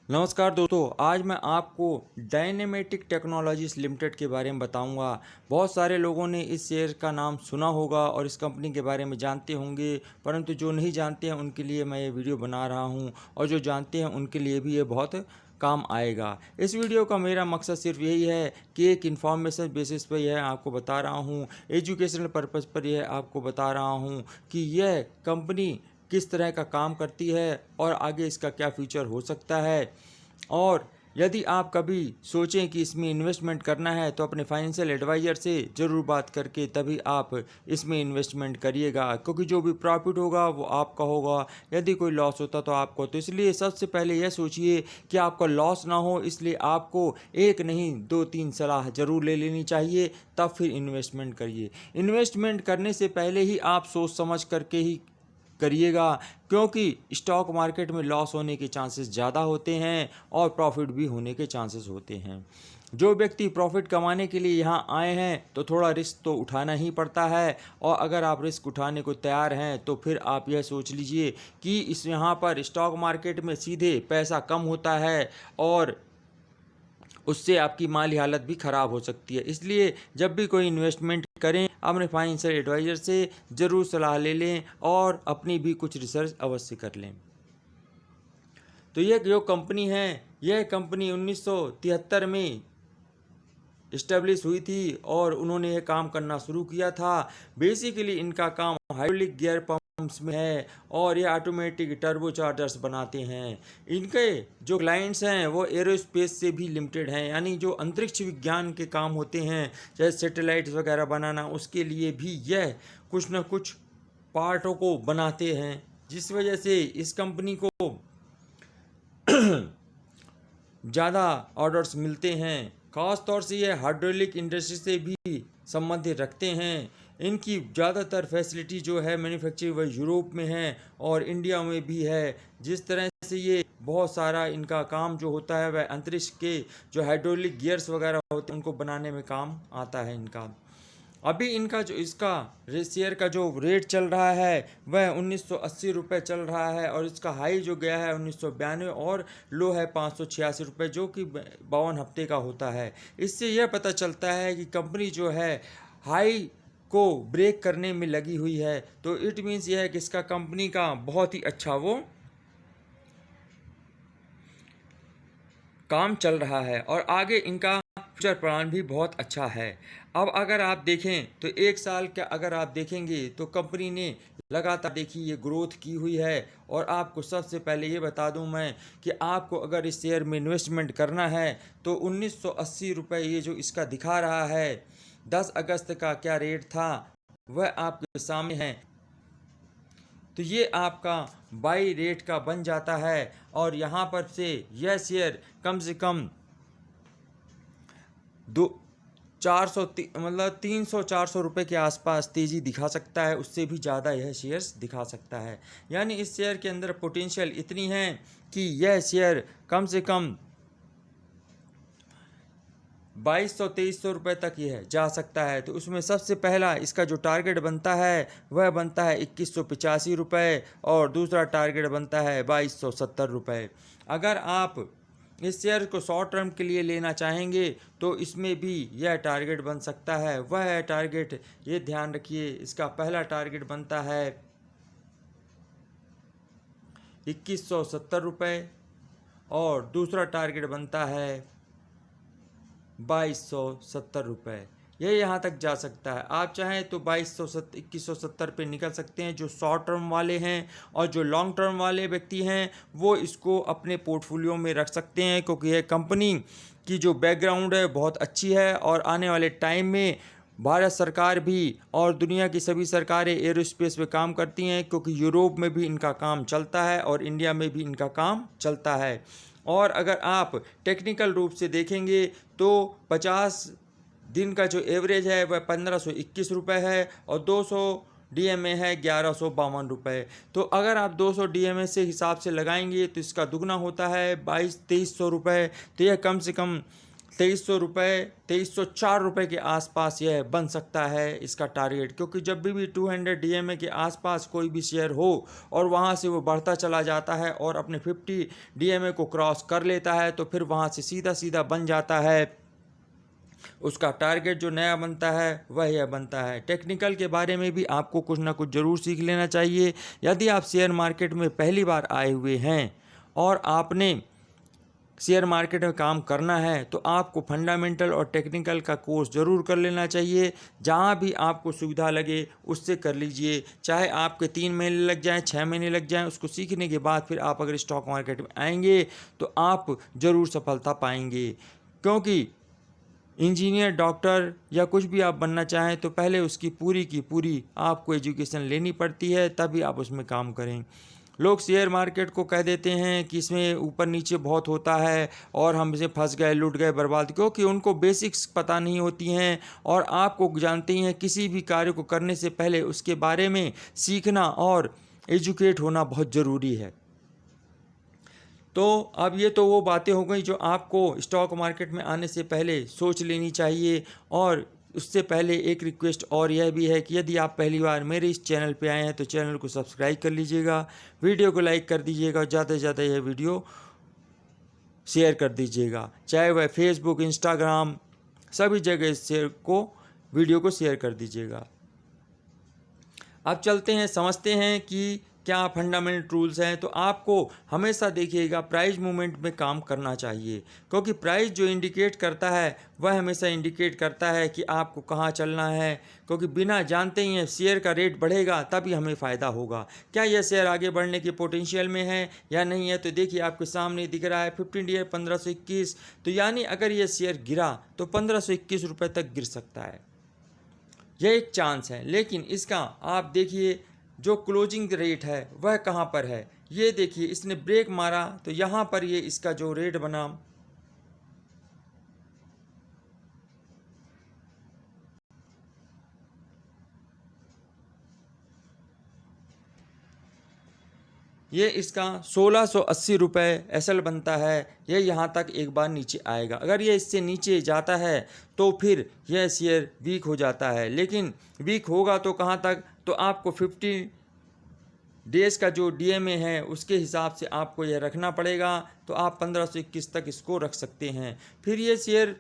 नमस्कार दोस्तों, आज मैं आपको डायनेमेटिक टेक्नोलॉजीज लिमिटेड के बारे में बताऊंगा। बहुत सारे लोगों ने इस शेयर का नाम सुना होगा और इस कंपनी के बारे में जानते होंगे, परंतु जो नहीं जानते हैं उनके लिए मैं ये वीडियो बना रहा हूं और जो जानते हैं उनके लिए भी ये बहुत काम आएगा। इस वीडियो का मेरा मकसद सिर्फ यही है कि एक इन्फॉर्मेशन बेसिस पर यह आपको बता रहा हूँ, एजुकेशनल पर्पज़ पर यह आपको बता रहा हूँ कि यह कंपनी किस तरह का काम करती है और आगे इसका क्या फ्यूचर हो सकता है। और यदि आप कभी सोचें कि इसमें इन्वेस्टमेंट करना है तो अपने फाइनेंशियल एडवाइज़र से ज़रूर बात करके तभी आप इसमें इन्वेस्टमेंट करिएगा, क्योंकि जो भी प्रॉफिट होगा वो आपका होगा, यदि कोई लॉस होता तो आपको। तो इसलिए सबसे पहले यह सोचिए कि आपका लॉस ना हो, इसलिए आपको एक नहीं दो तीन सलाह ज़रूर ले लेनी चाहिए, तब फिर इन्वेस्टमेंट करिए। इन्वेस्टमेंट करने से पहले ही आप सोच समझ करके ही करिएगा, क्योंकि स्टॉक मार्केट में लॉस होने के चांसेस ज़्यादा होते हैं और प्रॉफिट भी होने के चांसेस होते हैं। जो व्यक्ति प्रॉफिट कमाने के लिए यहाँ आए हैं तो थोड़ा रिस्क तो उठाना ही पड़ता है, और अगर आप रिस्क उठाने को तैयार हैं तो फिर आप यह सोच लीजिए कि इस यहाँ पर स्टॉक मार्केट में सीधे पैसा कम होता है और उससे आपकी माली हालत भी ख़राब हो सकती है। इसलिए जब भी कोई इन्वेस्टमेंट करें अपने फाइनेंशियल एडवाइज़र से ज़रूर सलाह ले लें और अपनी भी कुछ रिसर्च अवश्य कर लें। तो ये जो कंपनी है, यह कंपनी 1973 में इस्टेब्लिश हुई थी और उन्होंने ये काम करना शुरू किया था। बेसिकली इनका काम हाइड्रोलिक गियर पंप्स में है और ये ऑटोमेटिक टर्बो चार्जर्स बनाते हैं। इनके जो क्लाइंट्स हैं वो एरोस्पेस से भी लिमिटेड हैं, यानी जो अंतरिक्ष विज्ञान के काम होते हैं जैसे सैटेलाइट्स वगैरह बनाना, उसके लिए भी यह कुछ न कुछ पार्टों को बनाते हैं, जिस वजह से इस कंपनी को ज़्यादा ऑर्डर्स मिलते हैं। ख़ास तौर से ये हाइड्रोलिक इंडस्ट्री से भी संबंधित रखते हैं। इनकी ज़्यादातर फैसिलिटी जो है मैन्युफैक्चरिंग वह यूरोप में है और इंडिया में भी है। जिस तरह से ये बहुत सारा इनका काम जो होता है वह अंतरिक्ष के जो हाइड्रोलिक गियर्स वगैरह होते हैं उनको बनाने में काम आता है इनका। अभी इनका जो इसका शेयर का जो रेट चल रहा है वह 1980 रुपये चल रहा है और इसका हाई जो गया है 1992 और लो है 586 रुपये, जो कि 52 हफ्ते का होता है। इससे यह पता चलता है कि कंपनी जो है हाई को ब्रेक करने में लगी हुई है। तो इट मीन्स यह है कि इसका कंपनी का बहुत ही अच्छा वो काम चल रहा है और आगे इनका फ्यूचर प्लान भी बहुत अच्छा है। अब अगर आप देखें तो एक साल का अगर आप देखेंगे तो कंपनी ने लगातार देखी ये ग्रोथ की हुई है। और आपको सबसे पहले ये बता दूं मैं कि आपको अगर इस शेयर में इन्वेस्टमेंट करना है तो 1980 रुपये ये जो इसका दिखा रहा है 10 अगस्त का क्या रेट था वह आपके सामने है। तो ये आपका बाई रेट का बन जाता है और यहाँ पर से यह शेयर कम से कम दो 400 मतलब 300-400 रुपये के आसपास तेज़ी दिखा सकता है, उससे भी ज़्यादा यह शेयर्स दिखा सकता है। यानी इस शेयर के अंदर पोटेंशियल इतनी है कि यह शेयर कम से कम 2200-2300 रुपये तक यह जा सकता है। तो उसमें सबसे पहला इसका जो टारगेट बनता है वह बनता है 2185 रुपये और दूसरा टारगेट बनता है 2270 रुपये। अगर आप इस शेयर को शॉर्ट टर्म के लिए लेना चाहेंगे तो इसमें भी यह टारगेट बन सकता है। वह है टारगेट, ये ध्यान रखिए, इसका पहला टारगेट बनता है 2170 रुपये और दूसरा टारगेट बनता है 2270 रुपये। यह यहाँ तक जा सकता है। आप चाहें तो 2170 पे निकल सकते हैं जो शॉर्ट टर्म वाले हैं, और जो लॉन्ग टर्म वाले व्यक्ति हैं वो इसको अपने पोर्टफोलियो में रख सकते हैं, क्योंकि यह कंपनी की जो बैकग्राउंड है बहुत अच्छी है और आने वाले टाइम में भारत सरकार भी और दुनिया की सभी सरकारें एरोस्पेस पे काम करती हैं, क्योंकि यूरोप में भी इनका काम चलता है और इंडिया में भी इनका काम चलता है। और अगर आप टेक्निकल रूप से देखेंगे तो 50 दिन का जो एवरेज है वह 1521 रुपये है और 200 डीएमए है 1152 रुपये। तो अगर आप 200 डीएमए से हिसाब से लगाएंगे तो इसका दुगना होता है 2200-2300 रुपये। तो यह कम से कम ₹2300 ₹2304 के आसपास यह बन सकता है इसका टारगेट, क्योंकि जब भी 200 DMA के आसपास कोई भी शेयर हो और वहां से वो बढ़ता चला जाता है और अपने 50 DMA को क्रॉस कर लेता है तो फिर वहां से सीधा सीधा बन जाता है उसका टारगेट जो नया बनता है वह यह बनता है। टेक्निकल के बारे में भी आपको कुछ ना कुछ ज़रूर सीख लेना चाहिए। यदि आप शेयर मार्केट में पहली बार आए हुए हैं और आपने शेयर मार्केट में काम करना है तो आपको फंडामेंटल और टेक्निकल का कोर्स ज़रूर कर लेना चाहिए। जहाँ भी आपको सुविधा लगे उससे कर लीजिए, चाहे आपके 3 महीने लग जाएं, 6 महीने लग जाएं। उसको सीखने के बाद फिर आप अगर स्टॉक मार्केट में आएंगे तो आप ज़रूर सफलता पाएंगे, क्योंकि इंजीनियर, डॉक्टर या कुछ भी आप बनना चाहें तो पहले उसकी पूरी की पूरी आपको एजुकेशन लेनी पड़ती है, तभी आप उसमें काम करें। लोग शेयर मार्केट को कह देते हैं कि इसमें ऊपर नीचे बहुत होता है और हम इसे फंस गए, लूट गए, बर्बाद, क्योंकि उनको बेसिक्स पता नहीं होती हैं। और आपको जानते ही हैं किसी भी कार्य को करने से पहले उसके बारे में सीखना और एजुकेट होना बहुत ज़रूरी है। तो अब ये तो वो बातें हो गई जो आपको स्टॉक मार्केट में आने से पहले सोच लेनी चाहिए। और उससे पहले एक रिक्वेस्ट और यह भी है कि यदि आप पहली बार मेरे इस चैनल पे आए हैं तो चैनल को सब्सक्राइब कर लीजिएगा, वीडियो को लाइक कर दीजिएगा और ज़्यादा से ज़्यादा यह वीडियो शेयर कर दीजिएगा, चाहे वह फेसबुक, इंस्टाग्राम, सभी जगह इस वीडियो को शेयर कर दीजिएगा। अब चलते हैं, समझते हैं कि क्या फंडामेंटल रूल्स हैं। तो आपको हमेशा देखिएगा प्राइस मूवमेंट में काम करना चाहिए, क्योंकि प्राइस जो इंडिकेट करता है वह हमेशा इंडिकेट करता है कि आपको कहाँ चलना है, क्योंकि बिना जानते ही है शेयर का रेट बढ़ेगा तभी हमें फ़ायदा होगा। क्या यह शेयर आगे बढ़ने के पोटेंशियल में है या नहीं है, तो देखिए आपके सामने दिख रहा है 15 ईयर 1521, तो यानी अगर यह शेयर गिरा तो 1521 रुपये तक गिर सकता है, यह एक चांस है। लेकिन इसका आप देखिए जो क्लोजिंग रेट है वह कहाँ पर है, ये देखिए इसने ब्रेक मारा तो यहाँ पर ये इसका जो रेट बना, ये इसका 1680 एसएल बनता है। यह यहाँ तक एक बार नीचे आएगा, अगर ये इससे नीचे जाता है तो फिर यह शेयर वीक हो जाता है। लेकिन वीक होगा तो कहाँ तक, तो आपको 50 डेज का जो डीएमए है उसके हिसाब से आपको यह रखना पड़ेगा। तो आप 1521 तक इसको रख सकते हैं। फिर ये शेयर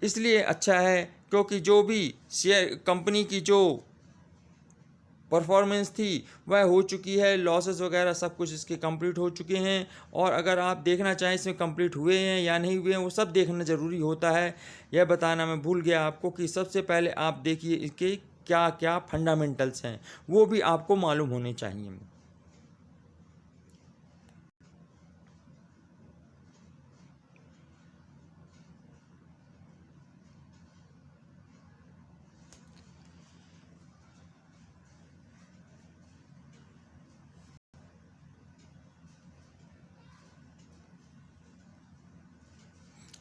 इसलिए अच्छा है क्योंकि जो भी शेयर कंपनी की जो परफॉर्मेंस थी वह हो चुकी है, लॉसेस वगैरह सब कुछ इसके कंप्लीट हो चुके हैं। और अगर आप देखना चाहें इसमें कंप्लीट हुए हैं या नहीं हुए हैं वो सब देखना ज़रूरी होता है। यह बताना मैं भूल गया आपको कि सबसे पहले आप देखिए इसके क्या क्या फंडामेंटल्स हैं, वो भी आपको मालूम होने चाहिए।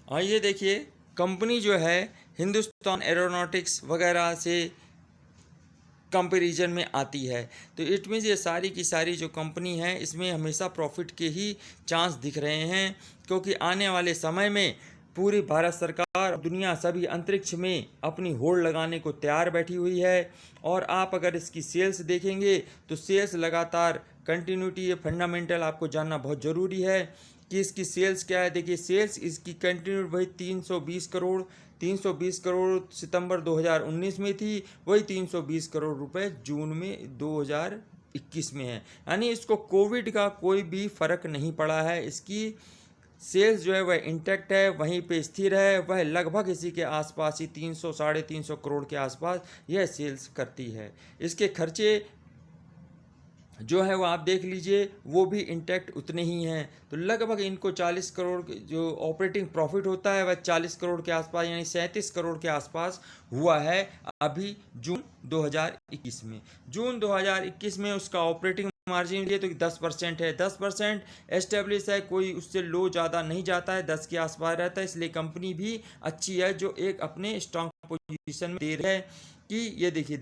आइए देखिए, कंपनी जो है हिंदुस्तान एरोनॉटिक्स वगैरह से कंपैरिजन में आती है, तो इट मीन्स ये सारी की सारी जो कंपनी है इसमें हमेशा प्रॉफिट के ही चांस दिख रहे हैं, क्योंकि आने वाले समय में पूरी भारत सरकार, दुनिया सभी अंतरिक्ष में अपनी होड़ लगाने को तैयार बैठी हुई है। और आप अगर इसकी सेल्स देखेंगे तो सेल्स लगातार कंटिन्यूटी, ये फंडामेंटल आपको जानना बहुत ज़रूरी है कि इसकी सेल्स क्या है। देखिए सेल्स इसकी कंटिन्यू वही 320 करोड़ सितंबर 2019 में थी, वही 320 करोड़ रुपए जून में 2021 में है। यानी इसको कोविड का कोई भी फर्क नहीं पड़ा है। इसकी सेल्स जो है वह इंटैक्ट है, वहीं पे स्थिर है, वह लगभग इसी के आसपास ही 300 साढ़े 300 करोड़ के आसपास यह सेल्स करती है। इसके खर्चे जो है वो आप देख लीजिए वो भी इंटैक्ट उतने ही हैं। तो लगभग इनको 40 करोड़ जो ऑपरेटिंग प्रॉफिट होता है वह 40 करोड़ के आसपास यानी 37 करोड़ के आसपास हुआ है अभी जून 2021 में। जून 2021 में उसका ऑपरेटिंग मार्जिन ये तो 10% है, 10% एस्टेब्लिश है, कोई उससे लो ज़्यादा नहीं जाता है, 10 के आसपास रहता है। इसलिए कंपनी भी अच्छी है जो एक अपने स्ट्रॉन्ग पोजीशन में दे रही है कि ये देखिए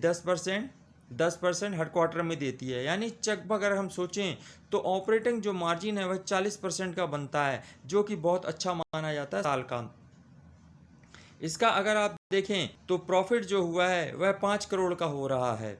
10% हेडक्वार्टर में देती है। यानी लगभग अगर हम सोचें तो ऑपरेटिंग जो मार्जिन है वह 40% का बनता है, जो कि बहुत अच्छा माना जाता है साल का। इसका अगर आप देखें तो प्रॉफिट जो हुआ है वह 5 करोड़ का हो रहा है।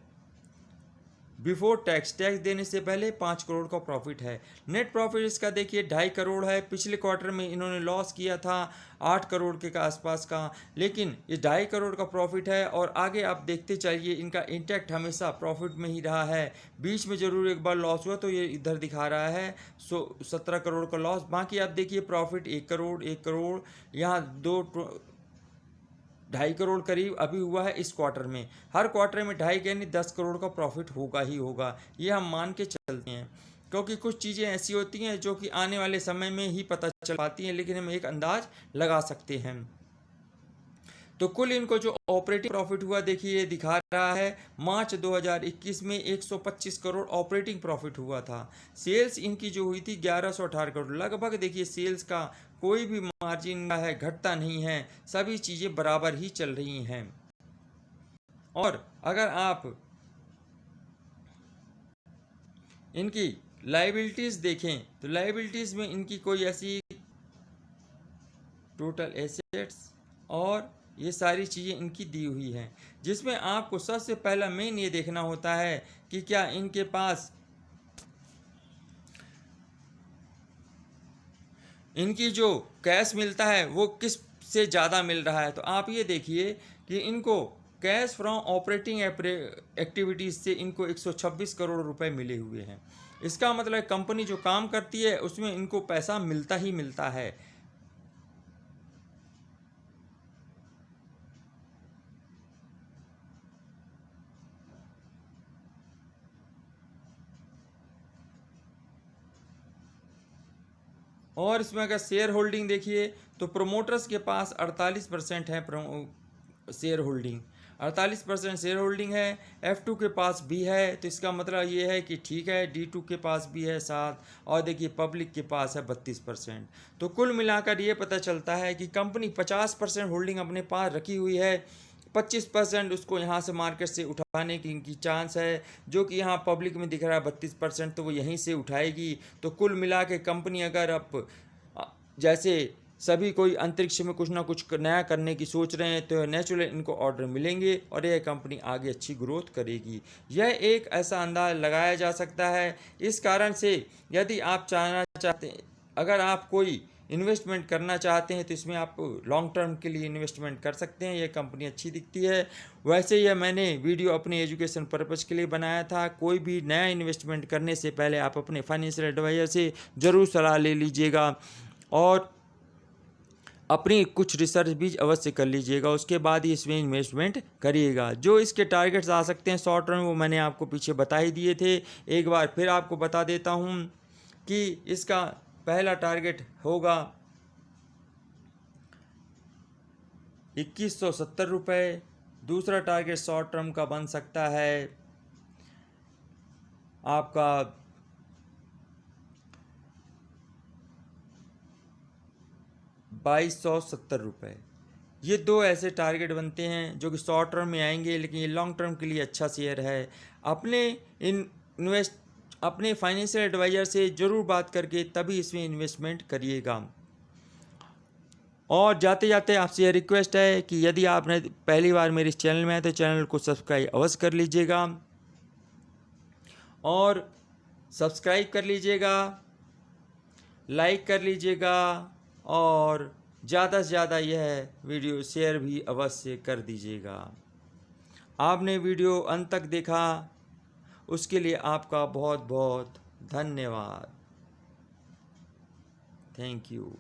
बिफोर टैक्स, टैक्स देने से पहले 5 करोड़ का प्रॉफिट है। नेट प्रॉफिट इसका देखिए 2.5 करोड़ है। पिछले क्वार्टर में इन्होंने लॉस किया था 8 करोड़ के आसपास का, लेकिन ये 2.5 करोड़ का प्रॉफिट है। और आगे आप देखते चलिए इनका इंटैक्ट हमेशा प्रॉफिट में ही रहा है। बीच में जरूर एक बार लॉस हुआ तो ये इधर दिखा रहा है 17 करोड़ का लॉस। बाकी आप देखिए प्रॉफिट 1 करोड़, 1 करोड़, यहाँ 2.5 करोड़ करीब अभी हुआ है इस क्वार्टर में। हर क्वार्टर में 2.5 यानी 10 करोड़ का प्रॉफिट होगा ही होगा, ये हम मान के चलते हैं। क्योंकि कुछ चीज़ें ऐसी होती हैं जो कि आने वाले समय में ही पता चल पाती हैं, लेकिन हम एक अंदाज लगा सकते हैं। तो कुल इनको जो ऑपरेटिंग प्रॉफिट हुआ देखिए ये दिखा रहा है मार्च 2021 में 125 करोड़ ऑपरेटिंग प्रॉफिट हुआ था। सेल्स इनकी जो हुई थी 1118 करोड़। लगभग देखिए सेल्स का कोई भी मार्जिन है घटता नहीं है, सभी चीज़ें बराबर ही चल रही हैं। और अगर आप इनकी लाइबिलिटीज़ देखें तो लाइबिलिटीज़ में इनकी कोई ऐसी टोटल एसेट्स और ये सारी चीज़ें इनकी दी हुई हैं, जिसमें आपको सबसे पहला मेन ये देखना होता है कि क्या इनके पास इनकी जो कैश मिलता है वो किस से ज़्यादा मिल रहा है। तो आप ये देखिए कि इनको कैश फ्रॉम ऑपरेटिंग एक्टिविटीज़ से इनको 126 करोड़ रुपए मिले हुए हैं। इसका मतलब कंपनी जो काम करती है उसमें इनको पैसा मिलता ही मिलता है। और इसमें अगर शेयर होल्डिंग देखिए तो प्रोमोटर्स के पास 48% है शेयर होल्डिंग, 48% शेयर होल्डिंग है। F2 के पास भी है, तो इसका मतलब ये है कि ठीक है। D2 के पास भी है 7, और देखिए पब्लिक के पास है 32%। तो कुल मिलाकर ये पता चलता है कि कंपनी 50% होल्डिंग अपने पास रखी हुई है, 25% उसको यहाँ से मार्केट से उठाने की चांस है, जो कि यहाँ पब्लिक में दिख रहा है 32%, तो वो यहीं से उठाएगी। तो कुल मिला के कंपनी अगर अब जैसे सभी कोई अंतरिक्ष में कुछ ना कुछ नया करने की सोच रहे हैं तो नेचुरली इनको ऑर्डर मिलेंगे और यह कंपनी आगे अच्छी ग्रोथ करेगी। यह एक ऐसा अंदाज लगाया जा सकता है। इस कारण से यदि आप जानना चाहते हैं, अगर आप कोई इन्वेस्टमेंट करना चाहते हैं तो इसमें आप लॉन्ग टर्म के लिए इन्वेस्टमेंट कर सकते हैं। यह कंपनी अच्छी दिखती है। वैसे यह मैंने वीडियो अपने एजुकेशन पर्पज़ के लिए बनाया था। कोई भी नया इन्वेस्टमेंट करने से पहले आप अपने फाइनेंशियल एडवाइज़र से ज़रूर सलाह ले लीजिएगा और अपनी कुछ रिसर्च भी अवश्य कर लीजिएगा, उसके बाद ही इसमें इन्वेस्टमेंट करिएगा। जो इसके टारगेट्स आ सकते हैं शॉर्ट टर्म वो मैंने आपको पीछे बता ही दिए थे। एक बार फिर आपको बता देता हूँ कि इसका पहला टारगेट होगा 2170 रुपये। दूसरा टारगेट शॉर्ट टर्म का बन सकता है आपका 2270 रुपये। ये दो ऐसे टारगेट बनते हैं जो कि शॉर्ट टर्म में आएंगे, लेकिन ये लॉन्ग टर्म के लिए अच्छा शेयर है। अपने फाइनेंशियल एडवाइज़र से ज़रूर बात करके तभी इसमें इन्वेस्टमेंट करिएगा। और जाते जाते आपसे यह रिक्वेस्ट है कि यदि आपने पहली बार मेरे इस चैनल में है तो चैनल को सब्सक्राइब अवश्य कर लीजिएगा और सब्सक्राइब कर लीजिएगा, लाइक कर लीजिएगा और ज़्यादा से ज़्यादा यह वीडियो शेयर भी अवश्य कर दीजिएगा। आपने वीडियो अंत तक देखा उसके लिए आपका बहुत बहुत धन्यवाद। Thank you.